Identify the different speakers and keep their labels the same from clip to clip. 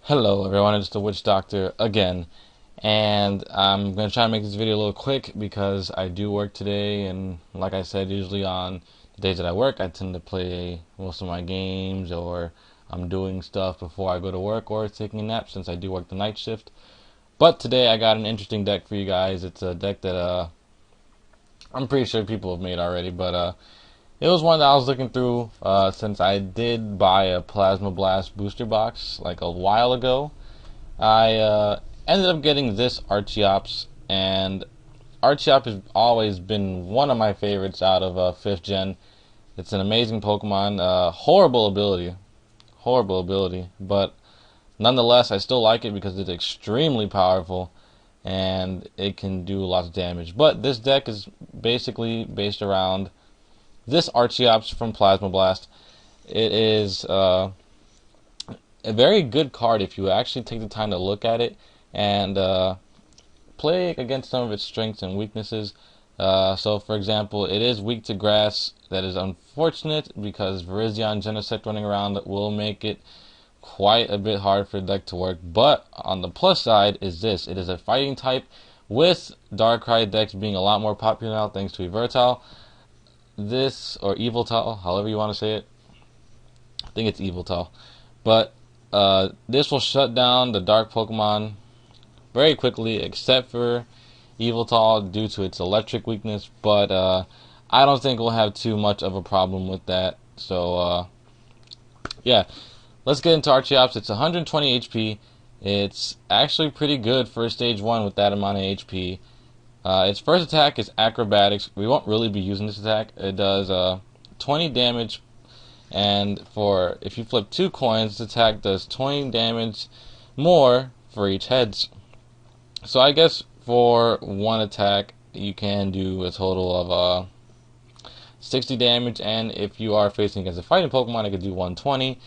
Speaker 1: Hello everyone, it's the Witch Doctor again, and I'm going to try to make this video a little quick because I do work today, and like I said, usually on the days that I work, I tend to play most of my games, or I'm doing stuff before I go to work, or taking a nap since I do work the night shift. But today I got an interesting deck for you guys. It's a deck that I'm pretty sure people have made already, but it was one that I was looking through since I did buy a Plasma Blast booster box like a while ago. I ended up getting this Archeops, and Archeops has always been one of my favorites out of 5th gen. It's an amazing Pokemon, horrible ability, but nonetheless I still like it because it's extremely powerful and it can do lots of damage. But this deck is basically based around this Archeops from Plasma Blast. It is a very good card if you actually take the time to look at it and play against some of its strengths and weaknesses. So, for example, it is weak to grass. That is unfortunate because Virizion Genesect running around will make it quite a bit hard for the deck to work. But on the plus side is this. It is a fighting type with Darkrai decks being a lot more popular now thanks to Evertile. This, or Eviltile, however you want to say it. I think it's Eviltile. But this will shut down the dark Pokemon very quickly, except for Eviltile due to its electric weakness. But I don't think we'll have too much of a problem with that. So, yeah. Let's get into Archeops. It's 120 HP. It's actually pretty good for stage 1 with that amount of HP. Its first attack is Acrobatics. We won't really be using this attack. It does 20 damage, and for if you flip 2 coins, this attack does 20 damage more for each heads. So I guess for one attack, you can do a total of 60 damage, and if you are facing against a fighting Pokemon, it could do 120.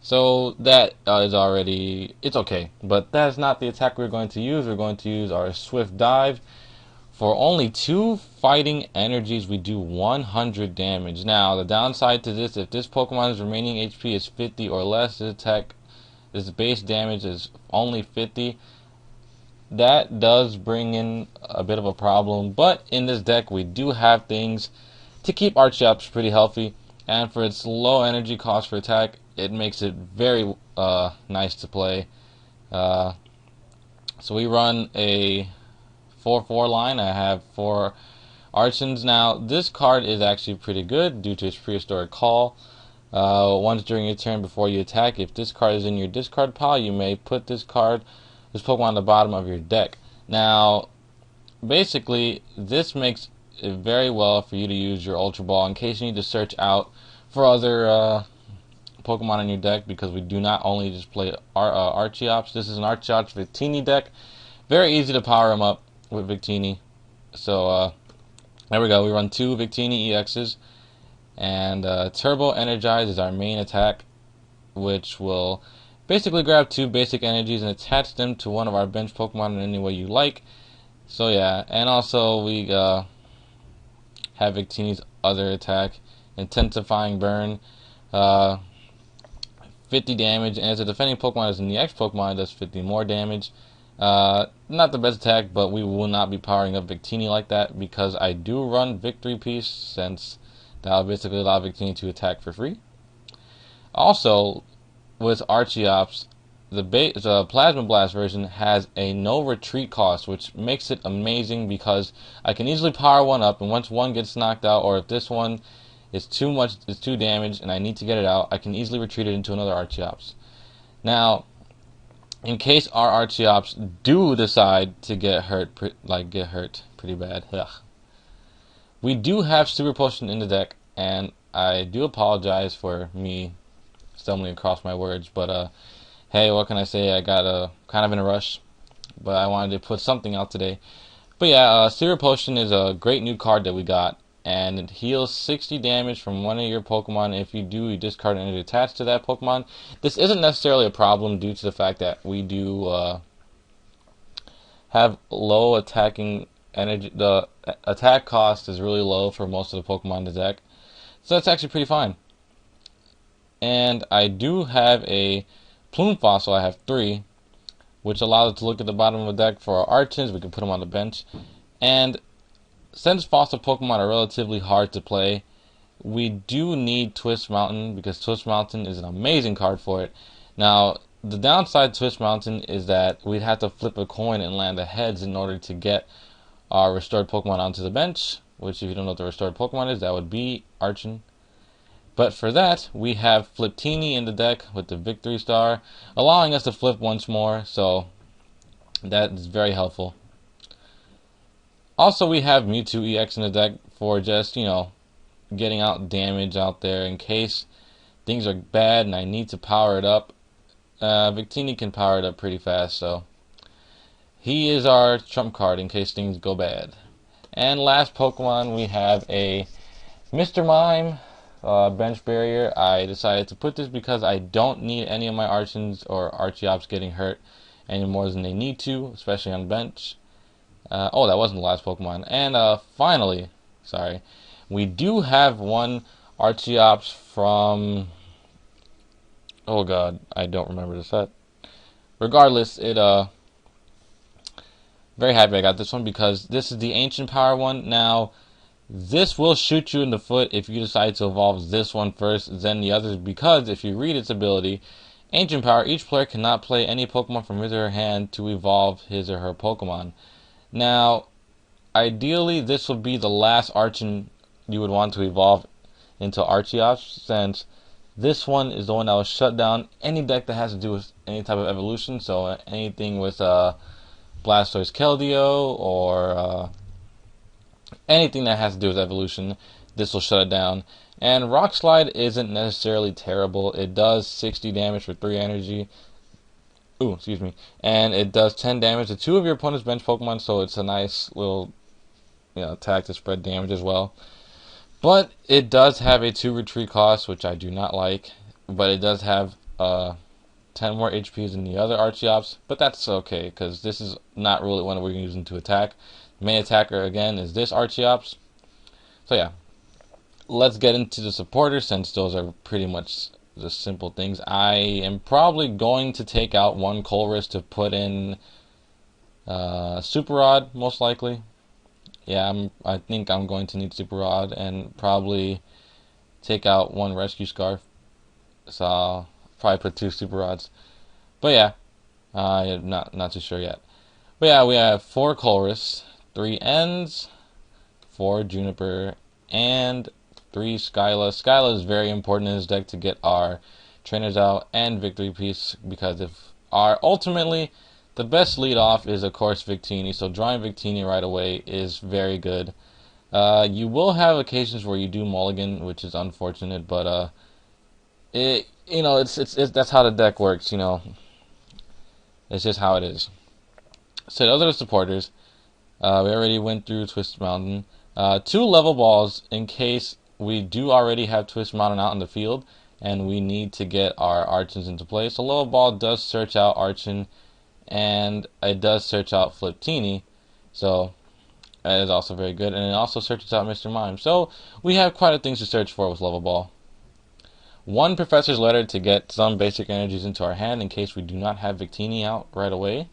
Speaker 1: So that is already, it's okay. But that's not the attack we're going to use. We're going to use our Swift Dive. For only 2 fighting energies, we do 100 damage. Now, the downside to this, if this Pokemon's remaining HP is 50 or less, this base damage is only 50. That does bring in a bit of a problem. But in this deck, we do have things to keep Archeops pretty healthy. And for its low energy cost for attack, it makes it very nice to play. So we run a 4/4 line. I have 4 Archons. Now, this card is actually pretty good due to its prehistoric call. Once during your turn before you attack, if this card is in your discard pile, you may put this Pokemon on the bottom of your deck. Now, basically, this makes it very well for you to use your Ultra Ball in case you need to search out for other Pokemon in your deck, because we do not only just play Archeops. This is an Archeops Victini deck. Very easy to power him up with Victini. So there we go. We run 2 Victini EXs, and Turbo Energize is our main attack, which will basically grab 2 basic energies and attach them to one of our bench Pokemon in any way you like. So yeah, and also we have Victini's other attack, Intensifying Burn, 50 damage, and as a defending Pokemon as an EX Pokemon, it does 50 more damage. Not the best attack, but we will not be powering up Victini like that because I do run Victory Piece, since that will basically allow Victini to attack for free. Also, with Archeops, the Plasma Blast version has a no retreat cost, which makes it amazing because I can easily power one up, and once one gets knocked out, or if this one is it's too damaged and I need to get it out, I can easily retreat it into another Archeops. Now, in case our Archeops do decide to get hurt pretty bad, we do have Super Potion in the deck, and I do apologize for me stumbling across my words, but hey, what can I say? I got kind of in a rush, but I wanted to put something out today. But yeah, Super Potion is a great new card that we got, and it heals 60 damage from one of your Pokemon. If you do, you discard an energy attached to that Pokemon. This isn't necessarily a problem due to the fact that we do have low attacking energy. The attack cost is really low for most of the Pokemon in the deck, so that's actually pretty fine. And I do have a Plume Fossil, I have 3, which allows us to look at the bottom of the deck for our Archons. We can put them on the bench. And since Fossil Pokemon are relatively hard to play, we do need Twist Mountain, because Twist Mountain is an amazing card for it. Now, the downside to Twist Mountain is that we'd have to flip a coin and land the heads in order to get our restored Pokemon onto the bench, which, if you don't know what the restored Pokemon is, that would be Archon. But for that, we have Victini in the deck with the Victory Star, allowing us to flip once more, so that is very helpful. Also, we have Mewtwo EX in the deck for just, getting out damage out there in case things are bad and I need to power it up. Victini can power it up pretty fast, so he is our trump card in case things go bad. And last Pokemon, we have a Mr. Mime bench barrier. I decided to put this because I don't need any of my Archons or Archeops getting hurt any more than they need to, especially on bench. Oh, that wasn't the last Pokemon. And finally, we do have one Archeops from... Oh god, I don't remember the set. Regardless, very happy I got this one because this is the Ancient Power one. Now, this will shoot you in the foot if you decide to evolve this one first, then the others, because if you read its ability, Ancient Power, each player cannot play any Pokemon from his or her hand to evolve his or her Pokemon. Now, ideally, this would be the last Archon you would want to evolve into Archeops, since this one is the one that will shut down any deck that has to do with any type of evolution. So anything with Blastoise Keldeo or anything that has to do with evolution, this will shut it down. And Rock Slide isn't necessarily terrible. It does 60 damage for 3 energy. Ooh, excuse me. And it does 10 damage to 2 of your opponent's bench Pokemon, so it's a nice little attack to spread damage as well. But it does have a 2 retreat cost, which I do not like. But it does have 10 more HPs than the other Archeops. But that's okay, because this is not really one we're using to attack. The main attacker, again, is this Archeops. So yeah, let's get into the supporters, since those are pretty much the simple things. I am probably going to take out one Colress to put in Super Rod, most likely. Yeah, I think I'm going to need Super Rod, and probably take out one Rescue Scarf. So I'll probably put 2 Super Rods. But yeah, not too sure yet. But yeah, we have 4 Colress, 3 Ends, 4 Juniper, and 3 Skyla. Skyla is very important in this deck to get our trainers out and Victory Piece, because if ultimately the best lead off is of course Victini, so drawing Victini right away is very good. You will have occasions where you do mulligan, which is unfortunate, but it's that's how the deck works, It's just how it is. So those are the supporters. We already went through Twist Mountain. 2 level balls in case we do already have Twist Mountain out in the field and we need to get our Archons into play. So level ball does search out Archon, and it does search out Victini, so that is also very good. And it also searches out Mr. Mime. So we have quite a things to search for with level ball. 1 Professor's Letter to get some basic energies into our hand in case we do not have Victini out right away.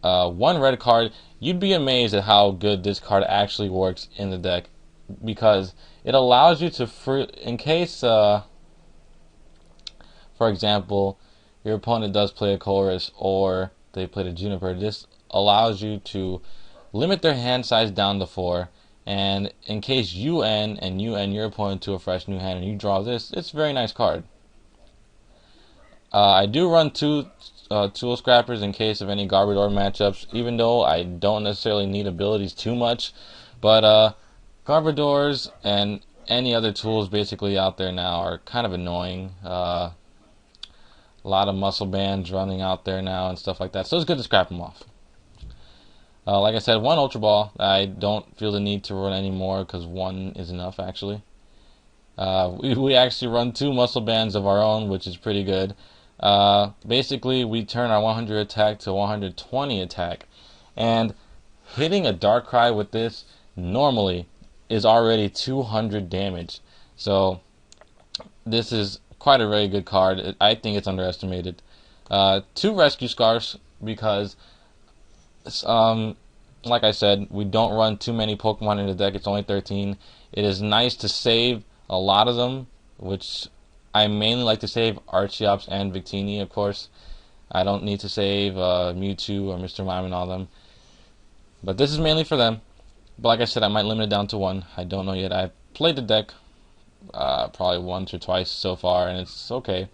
Speaker 1: 1 red card. You'd be amazed at how good this card actually works in the deck, because it allows you to in case, for example, your opponent does play a Colress or they played a Juniper, this allows you to limit their hand size down to 4, and in case you end your opponent to a fresh new hand and you draw this, it's a very nice card. I do run 2 Tool Scrappers in case of any Garbodor matchups, even though I don't necessarily need abilities too much, but Garbodors and any other tools basically out there now are kind of annoying. A lot of muscle bands running out there now and stuff like that, so it's good to scrap them off. Like I said, 1 Ultra Ball. I don't feel the need to run any more because 1 is enough, actually. We actually run 2 muscle bands of our own, which is pretty good. Basically, we turn our 100 attack to 120 attack, and hitting a Darkrai with this normally is already 200 damage. So this is quite a very good card. I think it's underestimated. 2 rescue scarves because, like I said, we don't run too many Pokemon in the deck. It's only 13. It is nice to save a lot of them, which I mainly like to save Archeops and Victini, of course. I don't need to save Mewtwo or Mr. Mime and all them. But this is mainly for them. But like I said, I might limit it down to 1. I don't know yet. I've played the deck probably once or twice so far, and it's okay.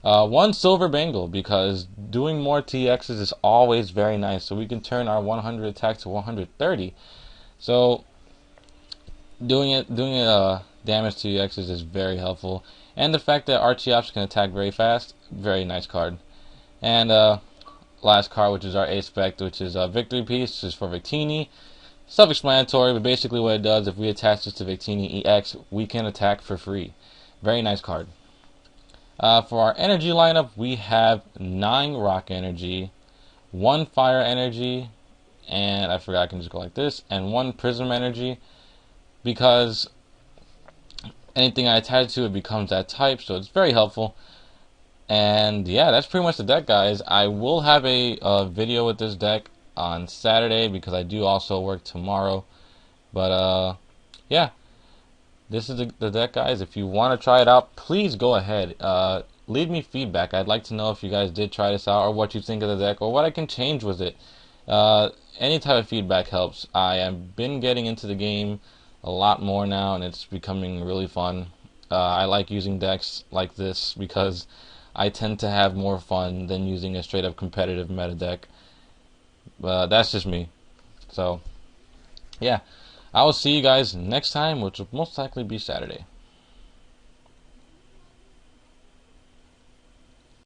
Speaker 1: 1 Silver Bangle, because doing more TXs is always very nice. So we can turn our 100 attack to 130. So doing damage to TXs is very helpful. And the fact that Archeops can attack very fast, very nice card. And last card, which is our Aspect, which is a Victory Piece, which is for Victini. Self-explanatory, but basically what it does, if we attach this to Victini EX, we can attack for free. Very nice card. For our energy lineup, we have 9 Rock Energy, 1 Fire Energy, and I forgot I can just go like this, and 1 Prism Energy, because anything I attach to it becomes that type, so it's very helpful. And yeah, that's pretty much the deck, guys. I will have a video with this deck on Saturday because I do also work tomorrow. But yeah, this is the deck, guys. If you want to try it out, please go ahead. Leave me feedback. I'd like to know if you guys did try this out, or what you think of the deck, or what I can change with it. Any type of feedback helps. I have been getting into the game a lot more now, and it's becoming really fun. I like using decks like this because I tend to have more fun than using a straight up competitive meta deck. That's just me. So yeah, I will see you guys next time, which will most likely be Saturday.